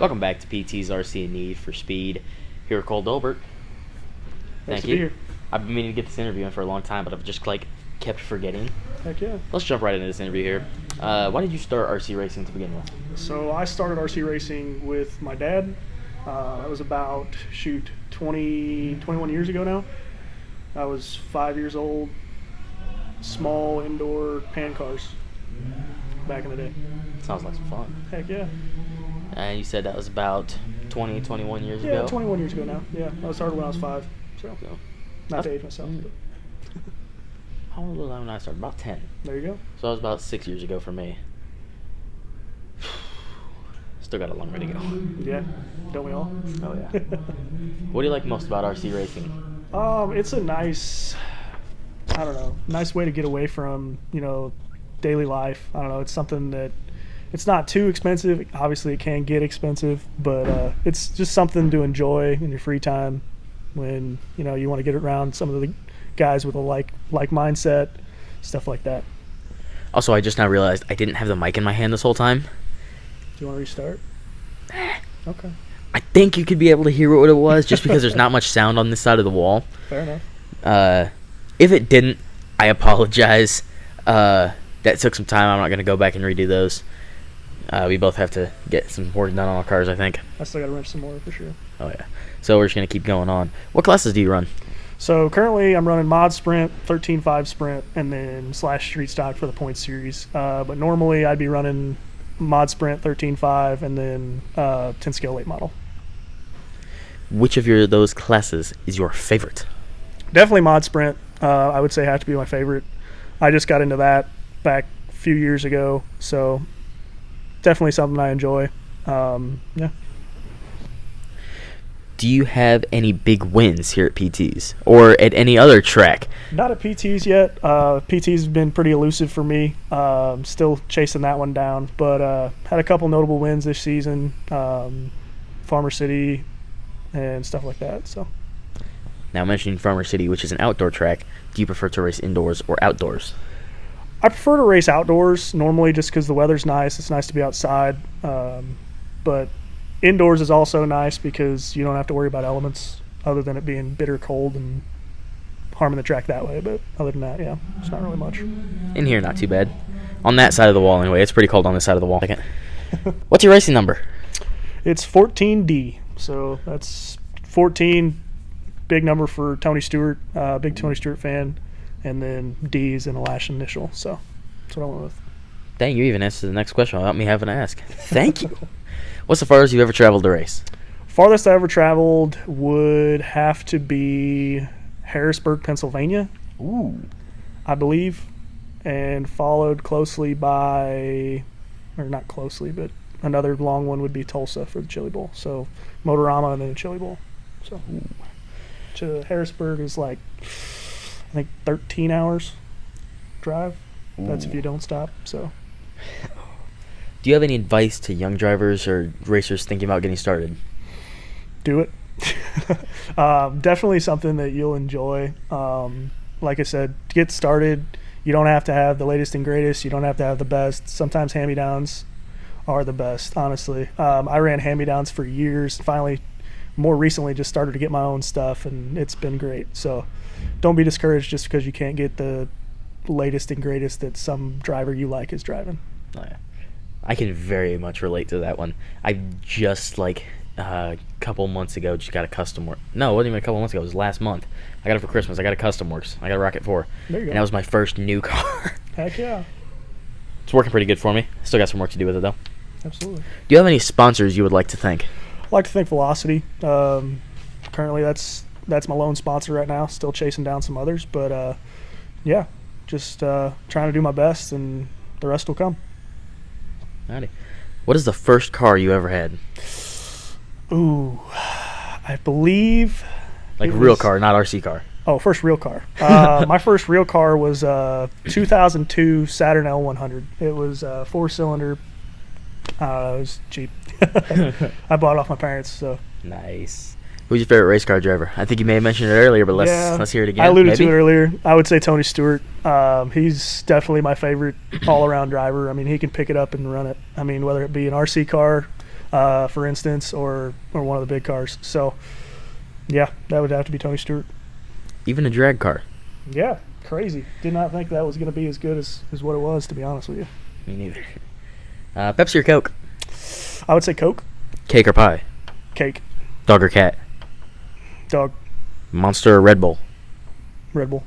Welcome back to PT's RC Need for Speed. Here at Coale Dolbert. Thank you. I've been meaning to get this interview in for a long time, but I've just kept forgetting. Heck yeah. Let's jump right into this interview here. Why did you start RC racing to begin with? So I started RC racing with my dad. That was about 21 years ago now. I was 5 years old. Small indoor pan cars back in the day. Sounds like some fun. Heck yeah. And you said that was about 21 years ago? Yeah, 21 years ago now. Yeah, I started when I was 5. So, not to age myself. But. How old was I when I started? About 10. There you go. So that was about 6 years ago for me. Still got a long way to go. Yeah, don't we all? Oh, yeah. What do you like most about RC racing? It's a nice way to get away from, daily life. I don't know, it's something that it's not too expensive. Obviously, it can get expensive, but it's just something to enjoy in your free time when, you want to get around some of the guys with a like mindset, stuff like that. Also, I just now realized I didn't have the mic in my hand this whole time. Do you want to restart? Okay. I think you could be able to hear what it was just because there's not much sound on this side of the wall. Fair enough. If it didn't, I apologize. That took some time. I'm not going to go back and redo those. We both have to get some work done on our cars, I think. I still got to wrench some more for sure. Oh, yeah. So we're just going to keep going on. What classes do you run? So currently I'm running Mod Sprint, 13.5 Sprint, and then / Street Stock for the Point Series. But normally I'd be running Mod Sprint, 13.5, and then 10 scale late model. Which of those classes is your favorite? Definitely Mod Sprint. I would say have to be my favorite. I just got into that back a few years ago, so definitely something I enjoy. Yeah. Do you have any big wins here at PT's or at any other track? Not at PT's yet. PT's been pretty elusive for me. Still chasing that one down, but had a couple notable wins this season. Farmer City and stuff like that. So. Now, mentioning Farmer City, which is an outdoor track, do you prefer to race indoors or outdoors? I prefer to race outdoors normally just because the weather's nice. It's nice to be outside. But indoors is also nice because you don't have to worry about elements other than it being bitter cold and harming the track that way. But other than that, yeah, it's not really much. In here, not too bad. On that side of the wall, anyway. It's pretty cold on this side of the wall. What's your racing number? It's 14D. So that's 14, big number for Tony Stewart, big Tony Stewart fan. And then D is in a Lash initial. So that's what I went with. Dang, you even answered the next question without me having to ask. Thank you. What's the farthest you've ever traveled to race? Farthest I ever traveled would have to be Harrisburg, Pennsylvania. Ooh. I believe. And followed closely by, or not closely, but another long one would be Tulsa for the Chili Bowl. So Motorama and then the Chili Bowl. So to Harrisburg is like, I think 13 hours drive. Ooh. That's if you don't stop. So. Do you have any advice to young drivers or racers thinking about getting started? Do it. Definitely something that you'll enjoy. Like I said, to get started, you don't have to have the latest and greatest. You don't have to have the best. Sometimes hand-me-downs are the best, honestly. I ran hand-me-downs for years. Finally, more recently, just started to get my own stuff, and it's been great. So don't be discouraged just because you can't get the latest and greatest that some driver you like is driving. Oh, yeah. I can very much relate to that one. I just, a couple months ago, just got a Custom Works. No, it wasn't even a couple months ago. It was last month. I got it for Christmas. I got a Custom Works. I got a Rocket 4. There you go. And that was my first new car. Heck yeah. It's working pretty good for me. Still got some work to do with it, though. Absolutely. Do you have any sponsors you would like to thank? I'd like to thank Velocity. Currently, that's my lone sponsor right now. Still chasing down some others. But, yeah, just trying to do my best, and the rest will come. Howdy. What is the first car you ever had? Ooh, I believe... Like a real car, not RC car. Oh, first real car. My first real car was a 2002 Saturn L100. It was a 4-cylinder. It was cheap. I bought it off my parents. So nice. Who's your favorite race car driver? I think you may have mentioned it earlier, but let's hear it again. I alluded to it earlier. I would say Tony Stewart. He's definitely my favorite all-around driver. I mean, he can pick it up and run it. I mean, whether it be an RC car, for instance, or one of the big cars. So, yeah, that would have to be Tony Stewart. Even a drag car. Yeah, crazy. Did not think that was going to be as good as what it was, to be honest with you. Me neither. Pepsi or Coke? I would say Coke. Cake or pie? Cake. Dog or cat? Dog. Monster or Red Bull? Red Bull.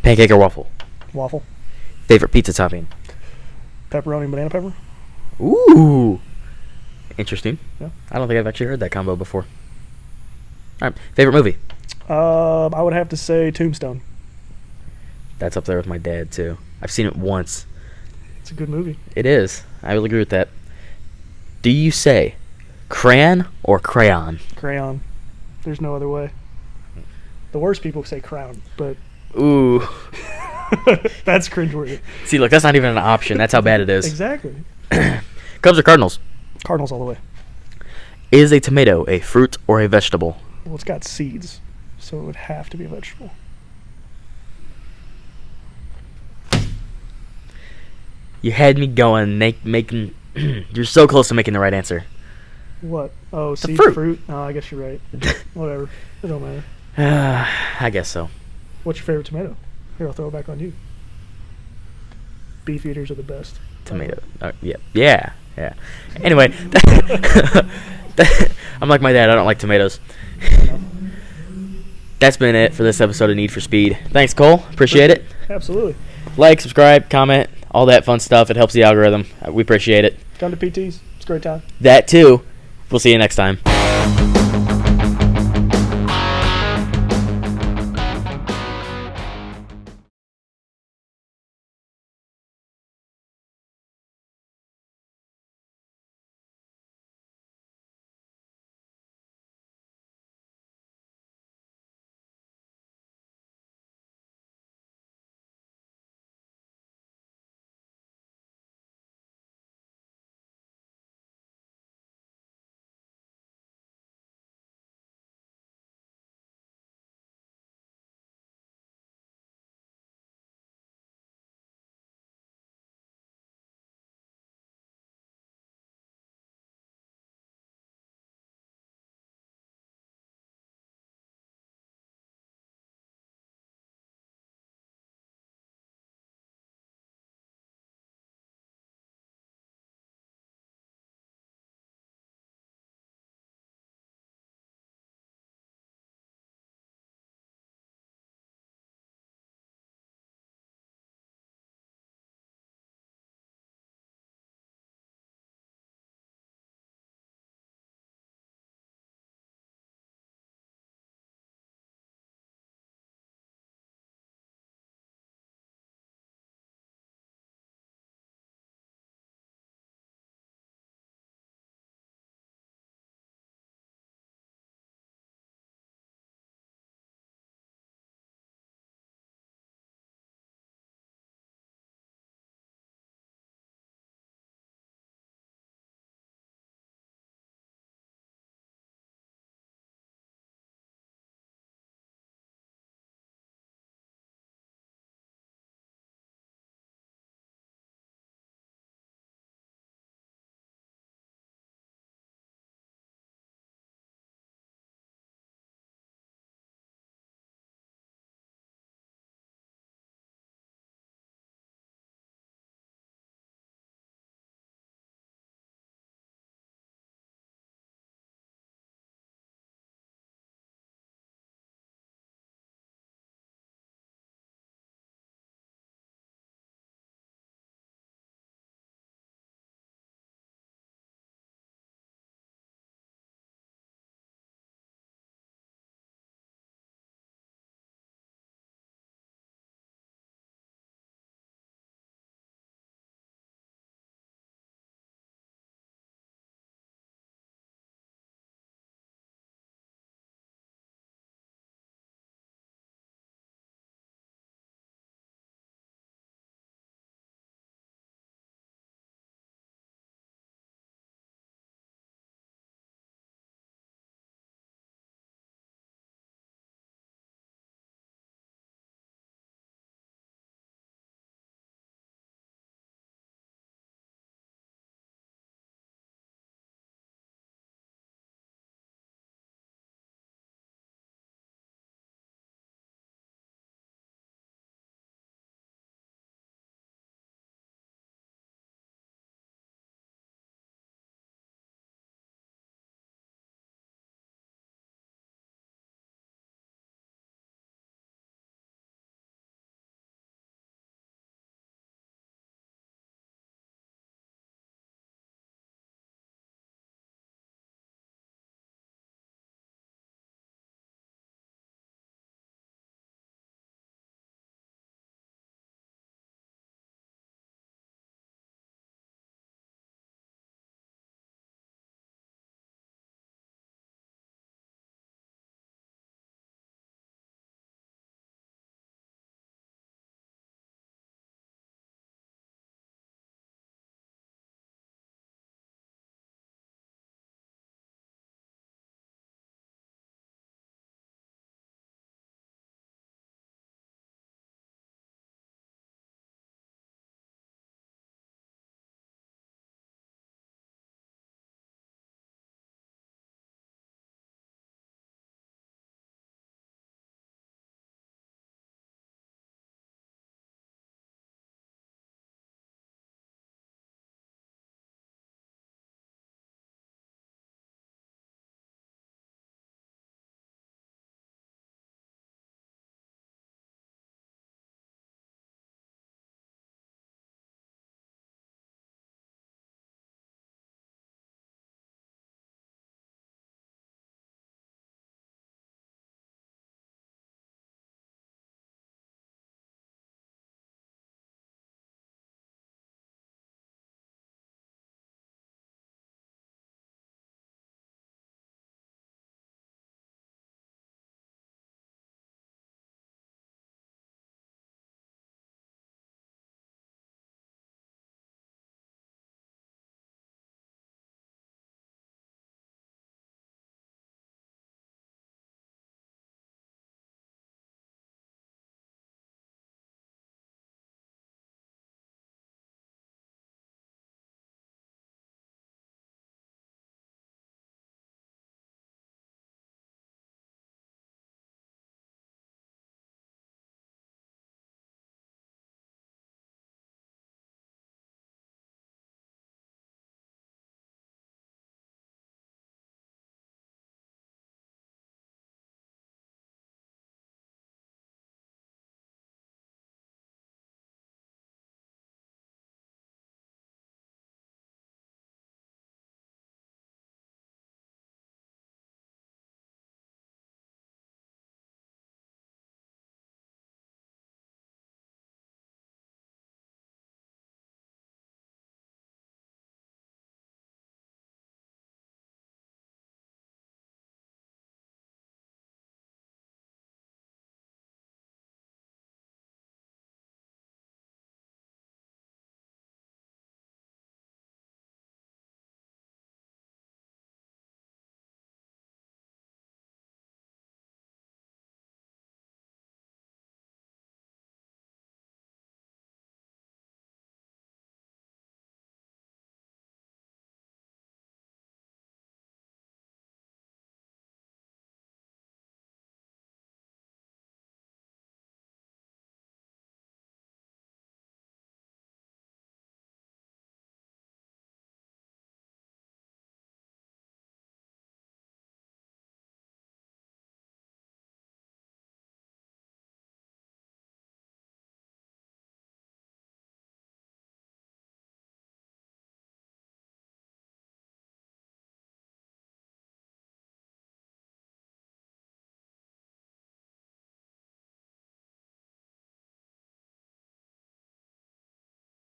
Pancake or waffle? Waffle. Favorite pizza topping? Pepperoni and banana pepper. Ooh. Interesting. Yeah. I don't think I've actually heard that combo before. All right. Favorite movie? I would have to say Tombstone. That's up there with my dad, too. I've seen it once. It's a good movie. It is. I will agree with that. Do you say crayon or crayon? Crayon. There's no other way. The worst people say crown, but Ooh. that's cringeworthy. See, look, that's not even an option. That's how bad it is. Exactly. Cubs or Cardinals? Cardinals all the way. Is a tomato a fruit or a vegetable? Well, it's got seeds, so it would have to be a vegetable. You had me going, making. You're so close to making the right answer. What? Oh, seed fruit. fruit? Oh, I guess you're right. Whatever. It don't matter. I guess so. What's your favorite tomato? Here, I'll throw it back on you. Beef eaters are the best. Tomato. Yeah. Anyway, I'm like my dad. I don't like tomatoes. That's been it for this episode of Need for Speed. Thanks, Cole. Appreciate it. Absolutely. Like, subscribe, comment, all that fun stuff. It helps the algorithm. We appreciate it. Come to PTs. It's a great time. That too. We'll see you next time.